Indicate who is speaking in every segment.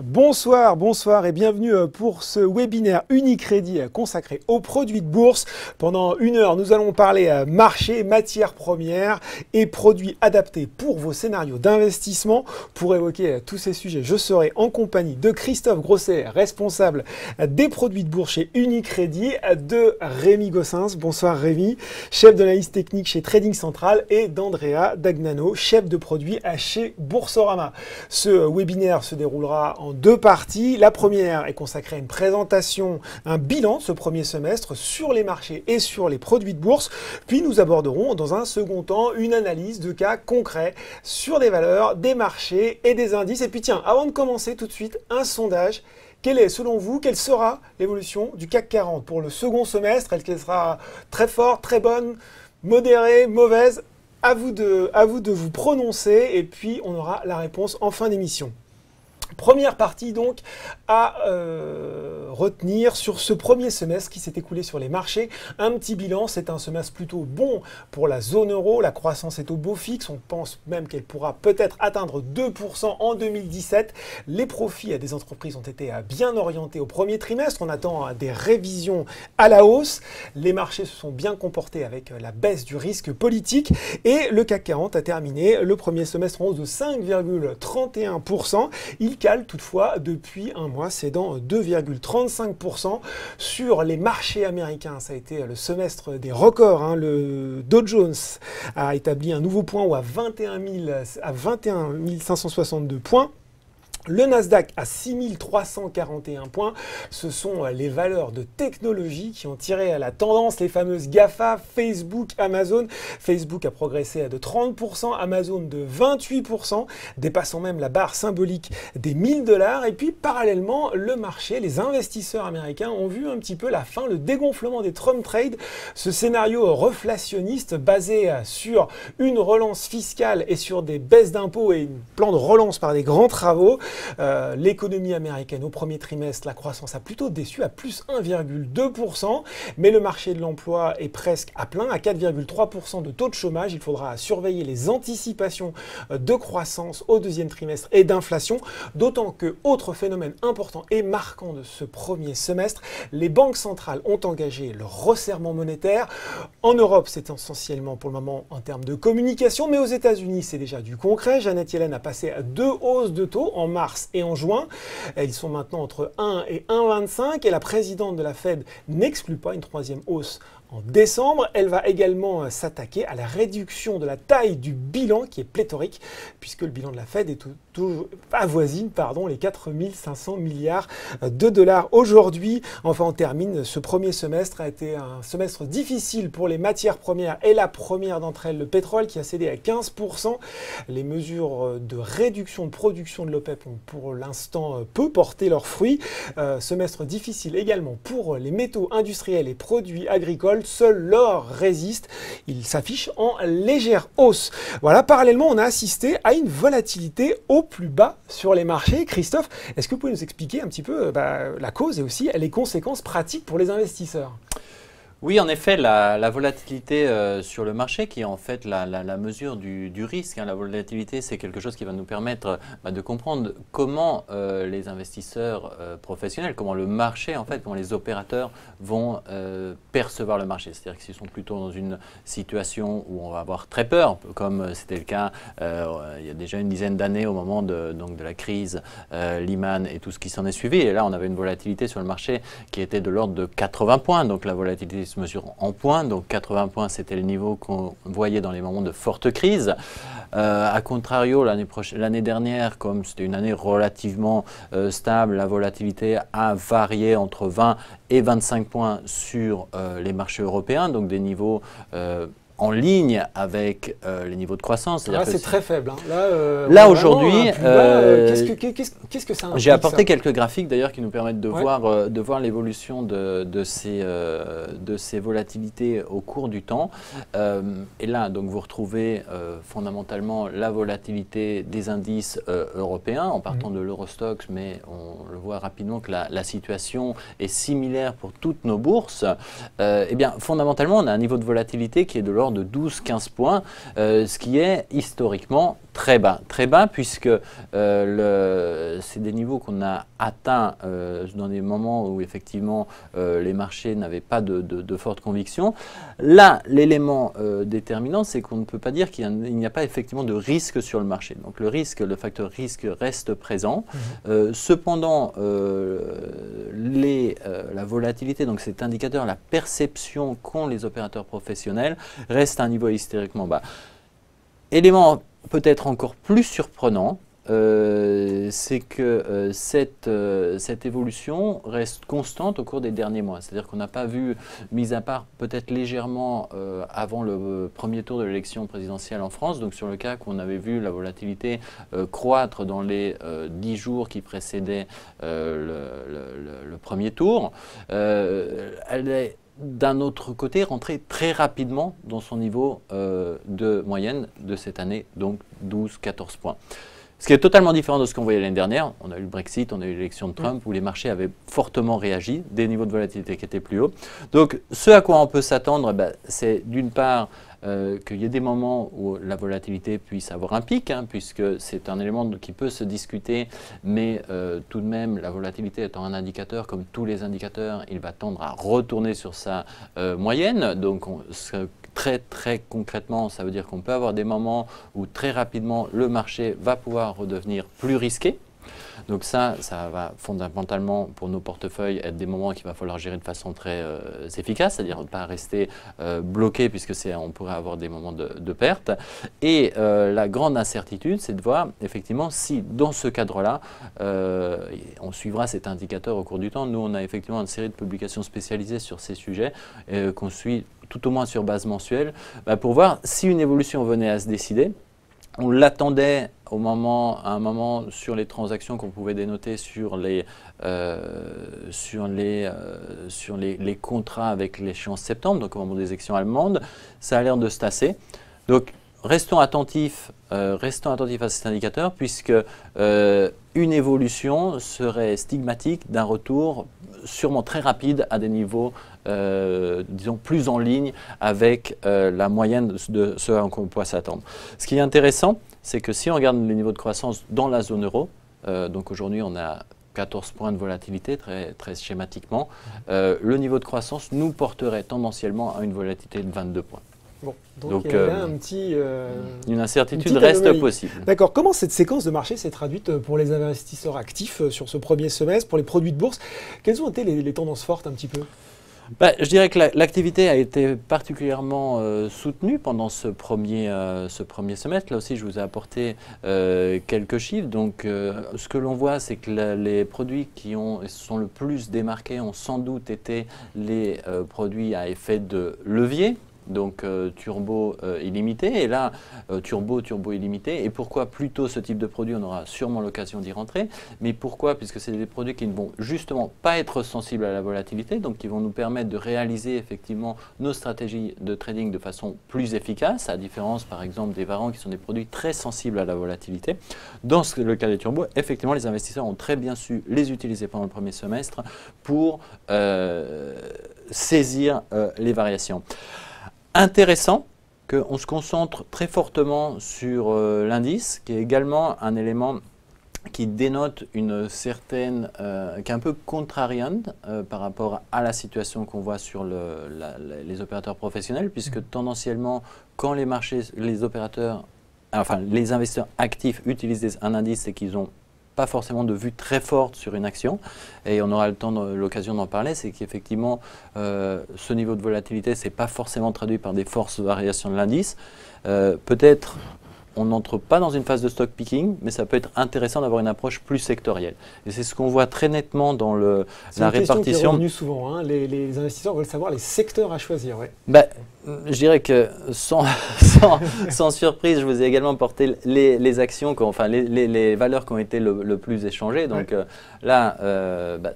Speaker 1: Bonsoir, bonsoir et bienvenue pour ce webinaire Unicredit consacré aux produits de bourse. Pendant une heure, nous allons parler marché, matières premières et produits adaptés pour vos scénarios d'investissement. Pour évoquer tous ces sujets, je serai en compagnie de Christophe Grosset, responsable des produits de bourse chez Unicredit, de Rémi Gossens, bonsoir Rémi, chef de l'analyse technique chez Trading Central, et d'Andrea Dagnano, chef de produits chez Boursorama. Ce webinaire se déroulera en deux parties. La première est consacrée à une présentation, un bilan de ce premier semestre sur les marchés et sur les produits de bourse. Puis nous aborderons dans un second temps une analyse de cas concrets sur des valeurs, des marchés et des indices. Et puis tiens, avant de commencer tout de suite, un sondage. Quelle est, selon vous, quelle sera l'évolution du CAC 40 pour le second semestre? Est-ce qu'elle sera très forte, très bonne, modérée, mauvaise? À vous de vous prononcer et puis on aura la réponse en fin d'émission. Première partie donc à retenir sur ce premier semestre qui s'est écoulé sur les marchés. Un petit bilan, c'est un semestre plutôt bon pour la zone euro. La croissance est au beau fixe. On pense même qu'elle pourra peut-être atteindre 2% en 2017. Les profits des entreprises ont été bien orientés au premier trimestre. On attend des révisions à la hausse. Les marchés se sont bien comportés avec la baisse du risque politique. Et le CAC 40 a terminé le premier semestre en hausse de 5,31%. Il cale toutefois depuis un mois, c'est dans 2,35%. Sur les marchés américains, ça a été le semestre des records. Le Dow Jones a établi un nouveau point haut à 21 562 points. Le Nasdaq à 6341 points, ce sont les valeurs de technologie qui ont tiré la tendance, les fameuses GAFA, Facebook, Amazon. Facebook a progressé de 30%, Amazon de 28%, dépassant même la barre symbolique des 1000 $. Et puis parallèlement, le marché, les investisseurs américains ont vu un petit peu la fin, le dégonflement des Trump Trade, ce scénario reflationniste basé sur une relance fiscale et sur des baisses d'impôts et un plan de relance par des grands travaux. L'économie américaine au premier trimestre, la croissance a plutôt déçu à plus 1,2%, mais le marché de l'emploi est presque à plein, à 4,3% de taux de chômage. Il faudra surveiller les anticipations de croissance au deuxième trimestre et d'inflation, d'autant que, autre phénomène important et marquant de ce premier semestre, les banques centrales ont engagé le resserrement monétaire. En Europe, c'est essentiellement pour le moment en termes de communication, mais aux États-Unis, c'est déjà du concret. Janet Yellen a passé à 2 hausses de taux en mars et en juin. Ils sont maintenant entre 1 et 1,25 et la présidente de la Fed n'exclut pas une troisième hausse en décembre. Elle va également s'attaquer à la réduction de la taille du bilan qui est pléthorique puisque le bilan de la Fed est avoisine les 4 500 milliards de dollars aujourd'hui. Enfin, on termine. Ce premier semestre a été un semestre difficile pour les matières premières et la première d'entre elles, le pétrole, qui a cédé à 15%. Les mesures de réduction de production de l'OPEP ont pour l'instant peu porté leurs fruits. Semestre difficile également pour les métaux industriels et produits agricoles. Seul l'or résiste. Il s'affiche en légère hausse. Voilà, parallèlement, on a assisté à une volatilité au plus bas sur les marchés. Christophe, est-ce que vous pouvez nous expliquer un petit peu la cause et aussi les conséquences pratiques pour les investisseurs ?
Speaker 2: Oui, en effet, la volatilité sur le marché qui est en fait la mesure du risque. La volatilité, c'est quelque chose qui va nous permettre de comprendre comment les investisseurs professionnels, comment le marché, en fait, comment les opérateurs vont percevoir le marché. C'est-à-dire qu'ils sont plutôt dans une situation où on va avoir très peur, comme c'était le cas il y a déjà une dizaine d'années au moment de la crise Lehman et tout ce qui s'en est suivi. Et là, on avait une volatilité sur le marché qui était de l'ordre de 80 points. Donc la volatilité se mesure en points, donc 80 points c'était le niveau qu'on voyait dans les moments de forte crise. A contrario, l'année dernière, comme c'était une année relativement stable, la volatilité a varié entre 20 et 25 points sur les marchés européens, donc des niveaux en ligne avec les niveaux de croissance.
Speaker 1: Là, c'est très faible.
Speaker 2: Là aujourd'hui,
Speaker 1: qu'est-ce que ça implique?
Speaker 2: J'ai apporté quelques graphiques d'ailleurs qui nous permettent de voir l'évolution de ces volatilités au cours du temps. Et là, donc, vous retrouvez fondamentalement la volatilité des indices européens en partant de l'Eurostoxx, mais on le voit rapidement que la situation est similaire pour toutes nos bourses. Eh bien, fondamentalement, on a un niveau de volatilité qui est de l'ordre de 12-15 points, ce qui est historiquement très bas puisque c'est des niveaux qu'on a atteints dans des moments où effectivement les marchés n'avaient pas de forte conviction. Là, l'élément déterminant, c'est qu'on ne peut pas dire qu'il n'y a pas effectivement de risque sur le marché. Donc le facteur risque reste présent. Cependant, la volatilité, donc cet indicateur, la perception qu'ont les opérateurs professionnels, reste à un niveau historiquement bas. Élément peut-être encore plus surprenant, c'est que cette évolution reste constante au cours des derniers mois. C'est-à-dire qu'on n'a pas vu, mis à part peut-être légèrement avant le premier tour de l'élection présidentielle en France, donc sur le cas qu'on avait vu la volatilité croître dans les 10 jours qui précédaient le premier tour, elle est d'un autre côté rentrée très rapidement dans son niveau de moyenne de cette année, donc 12-14 points. Ce qui est totalement différent de ce qu'on voyait l'année dernière. On a eu le Brexit, on a eu l'élection de Trump, où les marchés avaient fortement réagi, des niveaux de volatilité qui étaient plus hauts. Donc, ce à quoi on peut s'attendre, c'est d'une part qu'il y ait des moments où la volatilité puisse avoir un pic, puisque c'est un élément qui peut se discuter, mais tout de même, la volatilité étant un indicateur, comme tous les indicateurs, il va tendre à retourner sur sa moyenne. Donc, très concrètement, ça veut dire qu'on peut avoir des moments où très rapidement le marché va pouvoir redevenir plus risqué. Donc ça va fondamentalement pour nos portefeuilles être des moments qu'il va falloir gérer de façon très efficace, c'est-à-dire ne pas rester bloqué puisque on pourrait avoir des moments de perte. Et la grande incertitude, c'est de voir effectivement si dans ce cadre-là, on suivra cet indicateur au cours du temps. Nous, on a effectivement une série de publications spécialisées sur ces sujets qu'on suit tout au moins sur base mensuelle, pour voir si une évolution venait à se décider. On l'attendait à un moment sur les transactions qu'on pouvait dénoter sur les contrats avec l'échéance septembre, donc au moment des élections allemandes. Ça a l'air de se tasser. Donc restons attentifs à cet indicateur puisque une évolution serait stigmatique d'un retour sûrement très rapide à des niveaux disons plus en ligne avec la moyenne de ce à quoi on pourrait s'attendre. Ce qui est intéressant, c'est que si on regarde les niveaux de croissance dans la zone euro, donc aujourd'hui on a 14 points de volatilité, très schématiquement, le niveau de croissance nous porterait tendanciellement à une volatilité de 22 points.
Speaker 1: Bon, donc il y a là un petit,
Speaker 2: une incertitude reste possible.
Speaker 1: D'accord. Comment cette séquence de marché s'est traduite pour les investisseurs actifs sur ce premier semestre, pour les produits de bourse? Quelles ont été les tendances fortes un petit peu?
Speaker 2: Je dirais que l'activité a été particulièrement soutenue pendant ce premier semestre. Là aussi, je vous ai apporté quelques chiffres. Donc, ce que l'on voit, c'est que les produits qui sont le plus démarqués ont sans doute été les produits à effet de levier. Donc turbo illimité, et là turbo illimité. Et pourquoi plutôt ce type de produit? On aura sûrement l'occasion d'y rentrer. Mais pourquoi? Puisque c'est des produits qui ne vont justement pas être sensibles à la volatilité, donc qui vont nous permettre de réaliser effectivement nos stratégies de trading de façon plus efficace, à différence par exemple des varans qui sont des produits très sensibles à la volatilité. Dans le cas des turbos, effectivement les investisseurs ont très bien su les utiliser pendant le premier semestre pour saisir les variations. Intéressant qu'on se concentre très fortement sur l'indice, qui est également un élément qui dénote une certaine, qui est un peu contrariante par rapport à la situation qu'on voit sur les opérateurs professionnels, puisque tendanciellement, quand les investisseurs actifs utilisent un indice, c'est qu'ils ont pas forcément de vue très forte sur une action, et on aura l'occasion d'en parler, c'est qu'effectivement ce niveau de volatilité c'est pas forcément traduit par des fortes variations de l'indice. Peut-être on n'entre pas dans une phase de stock picking, mais ça peut être intéressant d'avoir une approche plus sectorielle. Et c'est ce qu'on voit très nettement dans la répartition. C'est une question qui est revenue
Speaker 1: souvent, les investisseurs veulent savoir les secteurs à choisir. Ouais.
Speaker 2: Je dirais que sans surprise, je vous ai également porté les actions, les valeurs qui ont été le plus échangées. Donc là,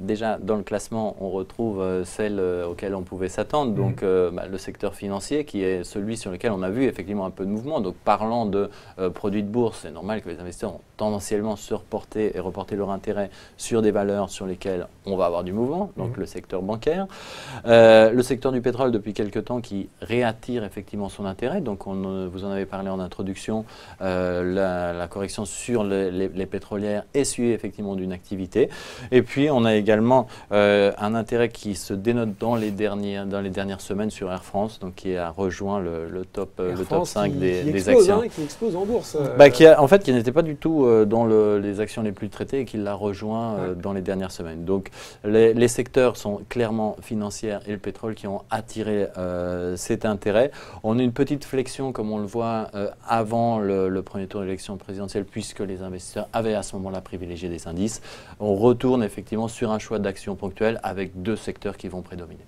Speaker 2: déjà dans le classement, on retrouve celles auxquelles on pouvait s'attendre. Donc le secteur financier qui est celui sur lequel on a vu effectivement un peu de mouvement. Donc parlant de produits de bourse, c'est normal que les investisseurs ont tendanciellement se reporter et reporter leur intérêt sur des valeurs sur lesquelles on va avoir du mouvement. Donc le secteur bancaire, le secteur du pétrole depuis quelques temps qui réattire effectivement son intérêt. Donc vous en avez parlé en introduction, la correction sur les pétrolières est suivie effectivement d'une activité. Et puis on a également un intérêt qui se dénote dans les dernières semaines sur Air France, donc qui a rejoint le top 5 des actions.
Speaker 1: Qui explose en bourse.
Speaker 2: Qui n'était pas du tout dans les actions les plus traitées et qui l'a rejoint dans les dernières semaines. Donc les secteurs sont clairement financiers et le pétrole qui ont attiré cet intérêt. On a une petite flexion, comme on le voit, avant le premier tour d'élection présidentielle, puisque les investisseurs avaient à ce moment-là privilégié des indices. On retourne effectivement sur un choix d'actions ponctuelles avec deux secteurs qui vont prédominer.